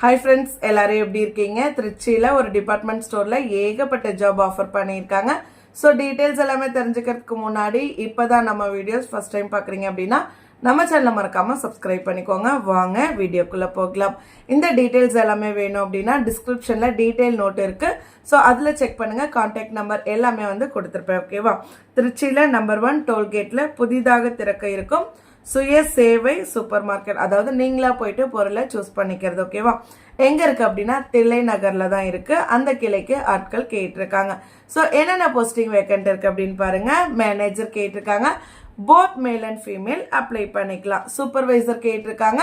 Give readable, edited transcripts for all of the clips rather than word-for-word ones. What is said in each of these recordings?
Hi friends, எல்லாரும் எப்படி இருக்கீங்க? திருச்சியில ஒரு டிபார்ட்மெண்ட் ஸ்டோர்ல ஏகப்பட்ட ஜாப் ஆஃபர் பண்ணியிருக்காங்க. ஸோ டீட்டெயில்ஸ் எல்லாமே தெரிஞ்சுக்கிறதுக்கு முன்னாடி இப்போதான் நம்ம வீடியோஸ் ஃபர்ஸ்ட் டைம் பார்க்குறீங்க அப்படின்னா நம்ம சேனலை மறக்காம சப்ஸ்கிரைப் பண்ணிக்கோங்க. வாங்க வீடியோக்குள்ள போகலாம். இந்த டீட்டெயில்ஸ் எல்லாமே வேணும் அப்படின்னா டிஸ்கிரிப்ஷன்ல டீட்டெயில் நோட் இருக்கு. ஸோ அதில் செக் பண்ணுங்க. கான்டாக்ட் நம்பர் எல்லாமே வந்து கொடுத்துருப்பேன். ஓகேவா? திருச்சியில நம்பர் 1 டோல்கேட்ல புதிதாக திறக்க இருக்கும் சுய சேவை சூப்பர் மார்க்கெட், அதாவது நீங்களா போயிட்டு பொருளை சூஸ் பண்ணிக்கிறது. ஓகேவா? எங்க இருக்கு அப்படின்னா தில்லை நகர்ல தான் இருக்கு. அந்த கிளைக்கு ஆட்கள் கேட்டிருக்காங்க. ஸோ என்னென்ன போஸ்டிங் வேக்கண்ட் இருக்கு அப்படின்னு பாருங்க. மேனேஜர் கேட்டிருக்காங்க, both male and female apply பண்ணிக்கலாம். சூப்பர்வைசர் கேட்டிருக்காங்க,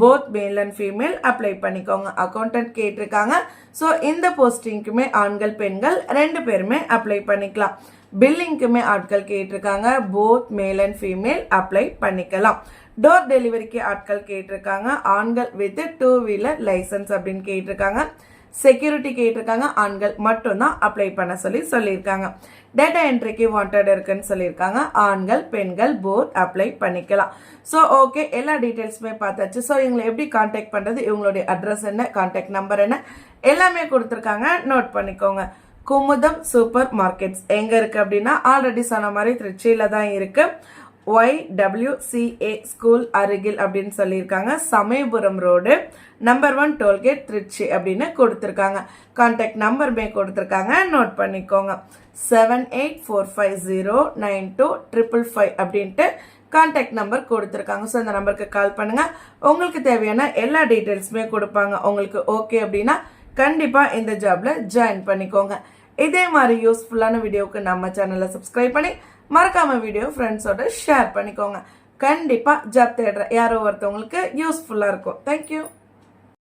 both male and female apply பண்ணிக்கோங்க. அக்கௌண்டன்ட் கேட்டிருக்காங்க. ஸோ இந்த போஸ்டிங்க்குமே ஆண்கள் பெண்கள் 2 பேருமே அப்ளை பண்ணிக்கலாம். பில்லிங்க்குமே ஆட்கள் கேட்டிருக்காங்க, both male and female apply பண்ணிக்கலாம். டோர் டெலிவரிக்கு ஆட்கள் கேட்டிருக்காங்க, ஆண்கள் வித் 2 வீலர் லைசன்ஸ் அப்படின்னு கேட்டிருக்காங்க. செக்யூரிட்டி கேட்டிருக்காங்க, ஆண்கள் மட்டும்தான் அப்ளை பண்ண சொல்லியிருக்காங்க. டேட்டா என்ட்ரிக்கு வாண்டட் இருக்குன்னு சொல்லியிருக்காங்க, ஆண்கள் பெண்கள் போத் அப்ளை பண்ணிக்கலாம். ஸோ ஓகே, எல்லா டீட்டெயில்ஸுமே பார்த்தாச்சு. ஸோ இவங்களை எப்படி கான்டாக்ட் பண்ணுறது, இவங்களுடைய அட்ரஸ் என்ன, கான்டாக்ட் நம்பர் என்ன, எல்லாமே கொடுத்துருக்காங்க. நோட் பண்ணிக்கோங்க. குமுதம் சூப்பர் மார்க்கெட்ஸ் எங்க இருக்கு அப்படின்னா ஆல்ரெடி சொன்ன மாதிரி திருச்சியில தான் இருக்கு. YWCA ஸ்கூல் அருகில் அப்படின்னு சொல்லியிருக்காங்க. Samayapuram road, number 1 tollgate Trichy அப்படின்னு கொடுத்துருக்காங்க. கான்டாக்ட் நம்பருமே கொடுத்துருக்காங்க. நோட் பண்ணிக்கோங்க. 7845092555 அப்படின்ட்டு கான்டாக்ட் நம்பர் கொடுத்துருக்காங்க. ஸோ இந்த நம்பருக்கு கால் பண்ணுங்க. உங்களுக்கு தேவையான எல்லா டீட்டெயில்ஸுமே கொடுப்பாங்க. உங்களுக்கு ஓகே அப்படின்னா கண்டிப்பா இந்த ஜாப்ல ஜாயின் பண்ணிக்கோங்க. இதே மாதிரி யூஸ்ஃபுல்லான வீடியோக்கு நம்ம சேனலை சப்ஸ்கிரைப் பண்ணி மறக்காம வீடியோ ஃப்ரெண்ட்ஸோட ஷேர் பண்ணிக்கோங்க. கண்டிப்பா ஜாப் தேடுற யாரோ ஒருத்தவங்களுக்கு யூஸ்ஃபுல்லா இருக்கும். தேங்க்யூ.